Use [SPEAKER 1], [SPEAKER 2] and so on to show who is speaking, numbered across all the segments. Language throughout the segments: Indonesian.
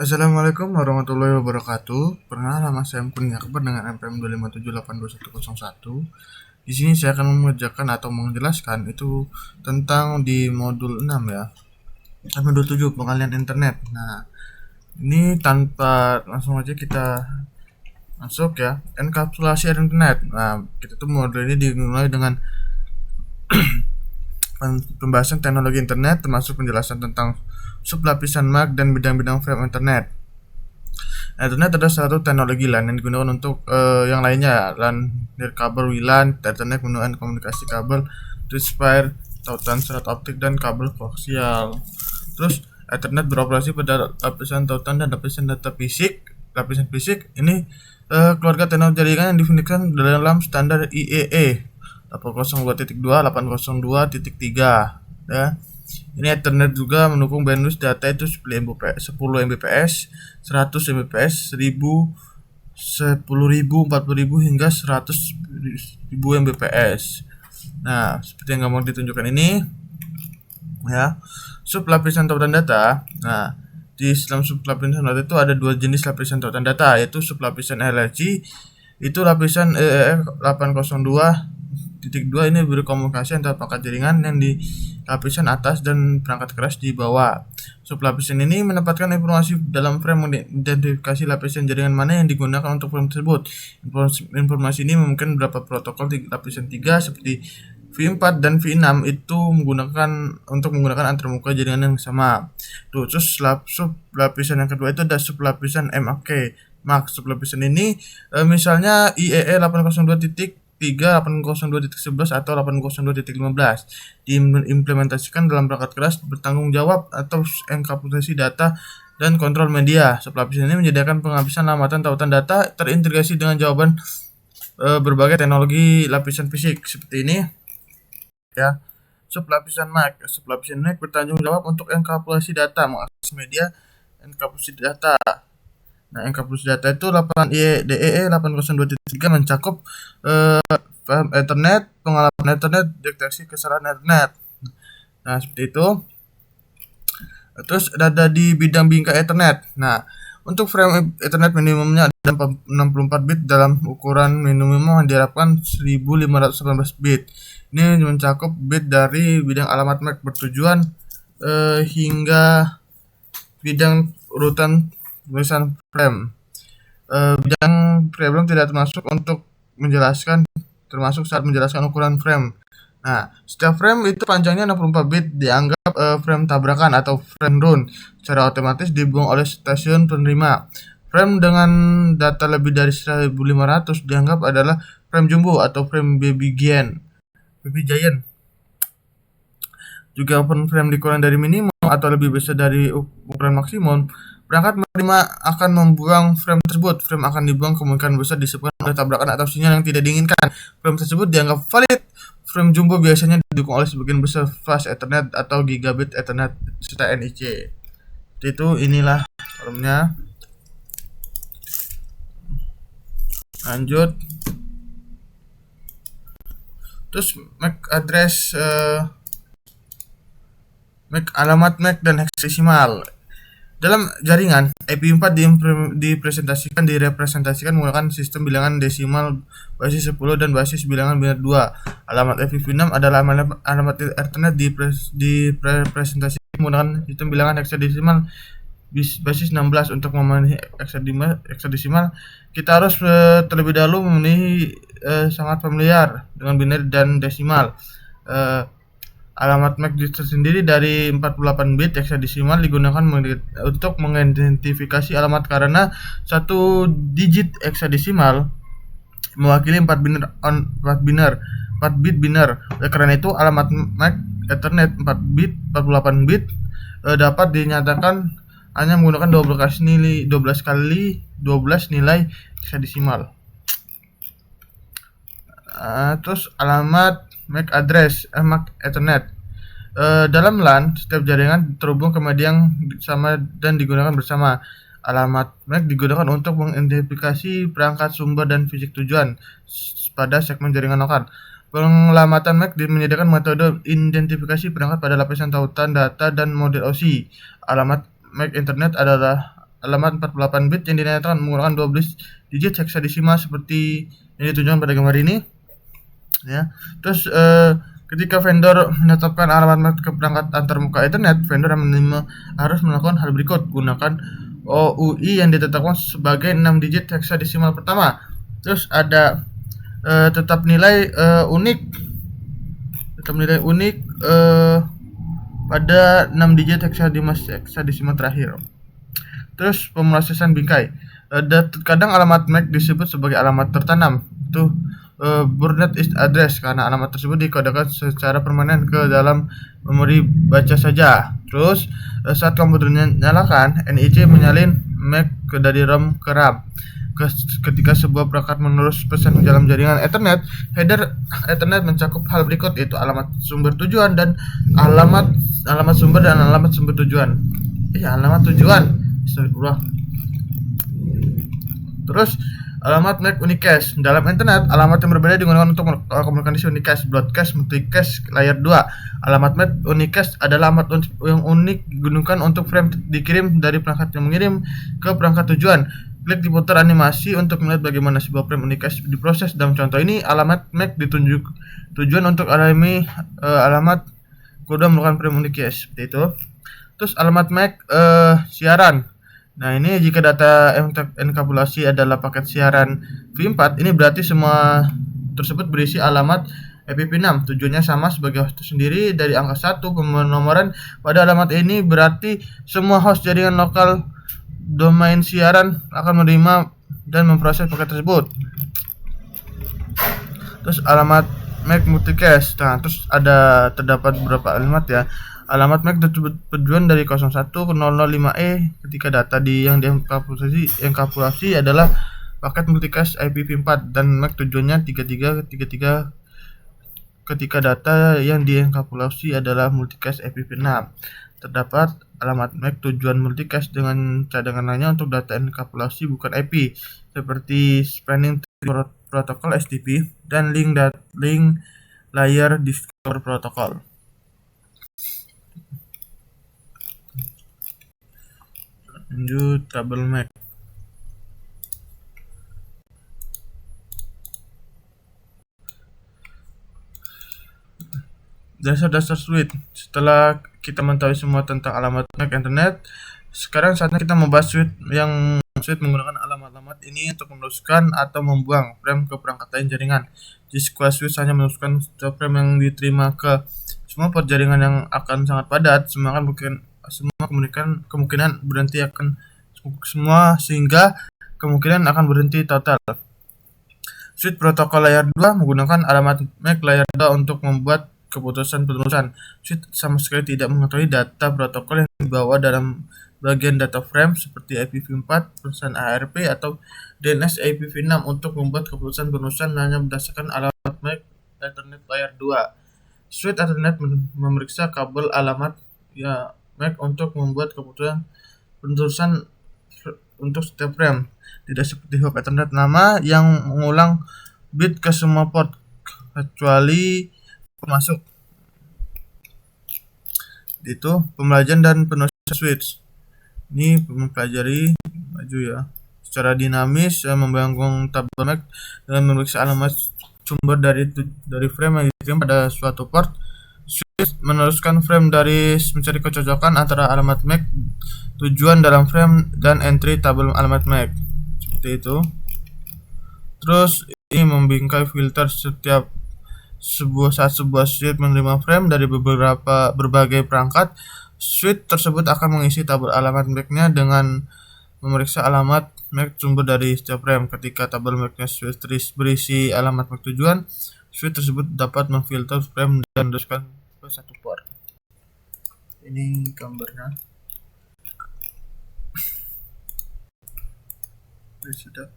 [SPEAKER 1] Assalamualaikum warahmatullahi wabarakatuh. Perkenalkan nama saya Kurnia Akbar dengan NPM 257822101. Di sini saya akan mengerjakan atau menjelaskan itu tentang di modul 6 ya. Modul 7 pengalihan internet. Nah, ini tanpa langsung aja kita masuk ya. Enkapsulasi internet. Nah, kita tuh modul ini dimulai dengan pembahasan teknologi internet termasuk penjelasan tentang sublapisan MAC dan bidang-bidang frame internet. Nah, internet ada satu teknologi LAN yang digunakan untuk yang lainnya, LAN nirkabel WLAN, Ethernet menggunakan komunikasi kabel, Switchwire, tautan serat optik dan kabel koaksial. Terus Ethernet beroperasi pada lapisan tautan dan lapisan data fisik. Lapisan fisik ini keluarga teknologi jaringan yang definisikan dalam standar IEE 802.2, 802.3 ya. Ini Ethernet juga mendukung bandwidth data itu 10 Mbps, 100 Mbps, 1000, 10.000, 40.000 hingga 100.000 Mbps. Nah, seperti yang gampang ditunjukkan ini ya. Sub lapisan tautan data. Nah, di dalam sub lapisan data itu ada dua jenis lapisan tautan data, yaitu sub lapisan LLC itu lapisan EEF 802.2 ini berkomunikasi antara perangkat jaringan yang di lapisan atas dan perangkat keras di bawah. Sublapisan ini menempatkan informasi dalam frame mengidentifikasi lapisan jaringan mana yang digunakan untuk frame tersebut. Informasi ini memungkinkan beberapa protokol di lapisan 3 seperti V4 dan V6 itu menggunakan antarmuka jaringan yang sama. Terus sublapisan yang kedua itu ada sublapisan MAC. Sublapisan ini misalnya IEE 802.3, 802.11 atau 802.15 diimplementasikan dalam perangkat keras bertanggung jawab atau enkapsulasi data dan kontrol media. Sublapisan ini menyediakan penghabisan lambatan tautan data terintegrasi dengan jawaban berbagai teknologi lapisan fisik seperti ini ya. Sublapisan MAC. Sublapisan MAC bertanggung jawab untuk enkapsulasi data, mengakses media, enkapsulasi data. Nah, enkapsulasi data itu DEE 802.3 mencakup Ethernet, pengalaman Ethernet, deteksi kesalahan Ethernet. Nah, seperti itu. Terus ada di bidang bingkai Ethernet. Nah, untuk frame Ethernet minimumnya ada 64 bit dalam ukuran minimum yang diharapkan 1518 bit. Ini mencakup bit dari bidang alamat MAC bertujuan hingga bidang urutan tulisan frame. Bidang frame tidak termasuk untuk menjelaskan saat menjelaskan ukuran frame. Nah, setiap frame itu panjangnya 64 bit dianggap frame tabrakan atau frame run. Secara otomatis dibuang oleh stasiun penerima. Frame dengan data lebih dari 1500 dianggap adalah frame jumbo atau frame baby giant. Juga open frame dikurang dari minimum atau lebih besar dari ukuran maksimum, perangkat menerima akan membuang frame tersebut. Frame akan dibuang kemungkinan besar disebabkan oleh tabrakan atau sinyal yang tidak diinginkan. Frame tersebut dianggap valid. Frame jumbo biasanya didukung oleh sebagian besar flash Ethernet atau gigabit Ethernet serta NIC. Itu inilah formnya. Lanjut. Terus MAC address, MAC alamat MAC dan heksadesimal. Dalam jaringan, IP4 direpresentasikan menggunakan sistem bilangan desimal basis 10 dan basis bilangan binar 2. Alamat IP6 adalah alamat Ethernet direpresentasikan menggunakan sistem bilangan heksadesimal basis 16. Untuk memenuhi heksadesimal, kita harus terlebih dahulu memenuhi sangat familiar dengan biner dan desimal. Alamat MAC tersendiri dari 48 bit heksadesimal digunakan untuk mengidentifikasi alamat karena satu digit heksadesimal mewakili 4 bit biner. Karena itu alamat MAC Ethernet 48 bit dapat dinyatakan hanya menggunakan 12 kali 12 nilai heksadesimal. Terus alamat MAC address MAC Ethernet. Dalam LAN, setiap jaringan terhubung ke media yang sama dan digunakan bersama. Alamat MAC digunakan untuk mengidentifikasi perangkat sumber dan fisik tujuan pada segmen jaringan lokal. Pengelamatan MAC menyediakan metode identifikasi perangkat pada lapisan tautan data dan model OSI. Alamat MAC Internet adalah alamat 48 bit yang dinyatakan menggunakan 12 digit heksadesimal seperti yang ditunjukkan pada gambar ini ya. Terus ketika vendor menetapkan alamat MAC ke perangkat antarmuka Ethernet, vendor harus melakukan hal berikut. Gunakan OUI yang ditetapkan sebagai 6 digit heksadesimal pertama. Terus ada tetap nilai unik pada 6 digit heksadesimal terakhir. Terus pemrosesan bingkai. Kadang alamat MAC disebut sebagai alamat tertanam. Itu burned is address karena alamat tersebut dikodekan secara permanen ke dalam memori baca saja. Terus saat komputernya nyalakan, NIC menyalin MAC dari ROM ke RAM. Ketika sebuah perangkat menerus pesan ke dalam jaringan Ethernet, header Ethernet mencakup hal berikut, yaitu alamat sumber tujuan dan alamat sumber dan alamat sumber tujuan. Alamat tujuan. Terus alamat MAC unicast. Dalam internet, alamat yang berbeda digunakan untuk komunikasi unicast, broadcast, multicast, layer 2. Alamat MAC unicast adalah alamat yang unik digunakan untuk frame dikirim dari perangkat yang mengirim ke perangkat tujuan. Klik diputar animasi untuk melihat bagaimana sebuah frame unicast diproses. Dalam contoh ini, alamat MAC ditunjuk tujuan untuk alami alamat kode melakukan frame unicast seperti itu. Terus alamat MAC siaran. Nah, ini jika data enkapsulasi adalah paket siaran V4, ini berarti semua tersebut berisi alamat IPv6. Tujuannya sama sebagai host sendiri dari angka 1. Penomoran pada alamat ini berarti semua host jaringan lokal domain siaran akan menerima dan memproses paket tersebut. Terus alamat MAC multicast. Nah, terus terdapat beberapa alamat ya. Alamat MAC tujuan dari 01005E ketika data yang dienkapsulasi adalah paket multicast IPv4 dan MAC tujuannya 3333 ketika data yang dienkapsulasi adalah multicast IPv6. Terdapat alamat MAC tujuan multicast dengan cadangan lainnya untuk data enkapsulasi bukan IP seperti Spanning Tree Protocol STP dan link layer discover protocol. Lanjut tabel MAC. Dasar-dasar suite. Setelah kita mengetahui semua tentang alamat MAC internet, sekarang saatnya kita membahas suite menggunakan alamat-alamat ini untuk meneruskan atau membuang frame ke perangkat lain jaringan. Jika switch hanya meneruskan frame yang diterima ke semua port jaringan yang akan sangat padat, semua kemungkinan berhenti sehingga kemungkinan akan berhenti total. Suite protokol layer 2 menggunakan alamat MAC layer 2 untuk membuat keputusan penerusan. Suite sama sekali tidak mengetahui data protokol yang dibawa dalam bagian data frame seperti IPv4, perusahaan ARP atau DNS IPv6 untuk membuat keputusan penerusan hanya berdasarkan alamat MAC Ethernet layer 2. Suite Ethernet memeriksa kabel alamat MAC untuk membuat keputusan penerusan untuk setiap frame, tidak seperti hop Ethernet lama yang mengulang bit ke semua port kecuali pemasok. Itu pembelajaran dan penerusan switch. Ini mempelajari maju ya. Secara dinamis membangun tabel MAC dengan memeriksa alamat sumber dari frame yang dikirim pada suatu port. Switch meneruskan frame dari mencari kecocokan antara alamat MAC tujuan dalam frame dan entry tabel alamat MAC seperti itu. Terus ini membingkai filter saat sebuah switch menerima frame dari berbagai perangkat. Switch tersebut akan mengisi tabel alamat MAC-nya dengan memeriksa alamat MAC sumber dari setiap frame. Ketika tabel MAC-nya switch berisi alamat MAC tujuan, switch tersebut dapat memfilter frame dan meneruskan ke satu port. Ini gambarnya. Sudah.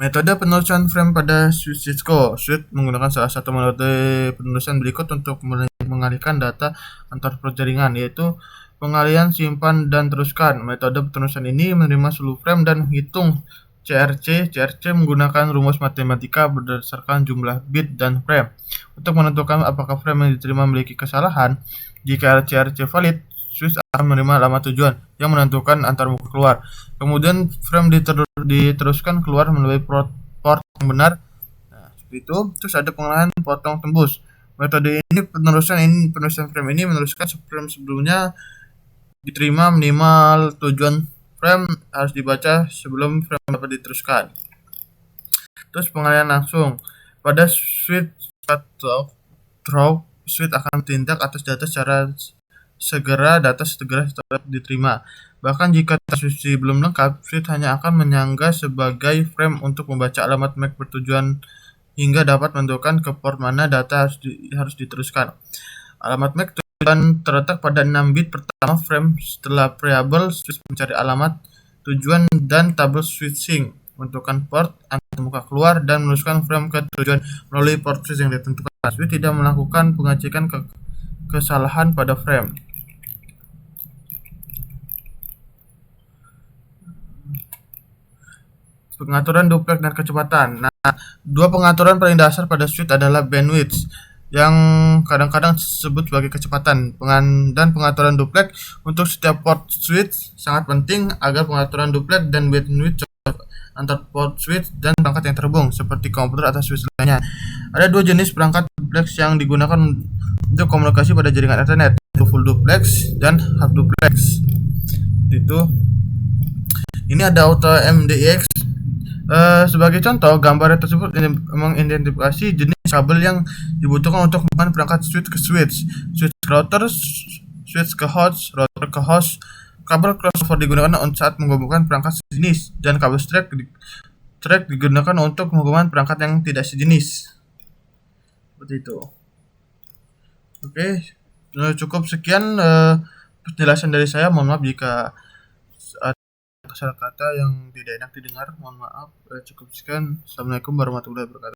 [SPEAKER 1] Metode penerusan frame pada switch Cisco. Switch menggunakan salah satu metode penerusan berikut untuk mengalihkan data antar port jaringan, yaitu pengalihan simpan dan teruskan. Metode penerusan ini menerima seluruh frame dan menghitung CRC menggunakan rumus matematika berdasarkan jumlah bit dan frame. Untuk menentukan apakah frame yang diterima memiliki kesalahan, jika CRC valid, switch akan menerima alamat tujuan yang menentukan antar muka keluar. Kemudian frame diteruskan keluar melalui port yang benar. Nah, seperti itu. Terus ada pengolahan potong tembus. Metode ini penulisan frame ini meneruskan frame sebelumnya diterima minimal tujuan frame harus dibaca sebelum frame dapat diteruskan. Terus pengalihan langsung pada switch draw, switch akan tindak atas data secara segera diterima. Bahkan jika transmisi belum lengkap, switch hanya akan menyangga sebagai frame untuk membaca alamat MAC bertujuan hingga dapat menentukan ke port mana data harus diteruskan. Alamat MAC tujuan terletak pada 6 bit pertama frame setelah variabel switch mencari alamat tujuan dan tabel switching, menentukan port antar muka keluar dan meneruskan frame ke tujuan melalui port switch yang ditentukan. Switch tidak melakukan pengecekan kesalahan pada frame. Pengaturan duplex dan kecepatan. Nah, dua pengaturan paling dasar pada switch adalah bandwidth yang kadang-kadang disebut sebagai kecepatan, dan pengaturan duplex untuk setiap port switch sangat penting agar pengaturan duplex dan bandwidth antar port switch dan perangkat yang terhubung seperti komputer atau switch lainnya. Ada dua jenis perangkat duplex yang digunakan untuk komunikasi pada jaringan internet, yaitu full duplex dan half duplex. Ini ada auto MDX. Sebagai contoh, gambaran tersebut mengidentifikasi jenis kabel yang dibutuhkan untuk menghubungkan perangkat switch ke switch ke router, switch ke host, router ke host. Kabel crossover digunakan saat menghubungkan perangkat sejenis, dan kabel track digunakan untuk menghubungkan perangkat yang tidak sejenis. Seperti itu. Oke, cukup sekian penjelasan dari saya. Mohon maaf jika salah kata yang tidak enak didengar, mohon maaf. Cukup sekian. Assalamualaikum warahmatullahi wabarakatuh.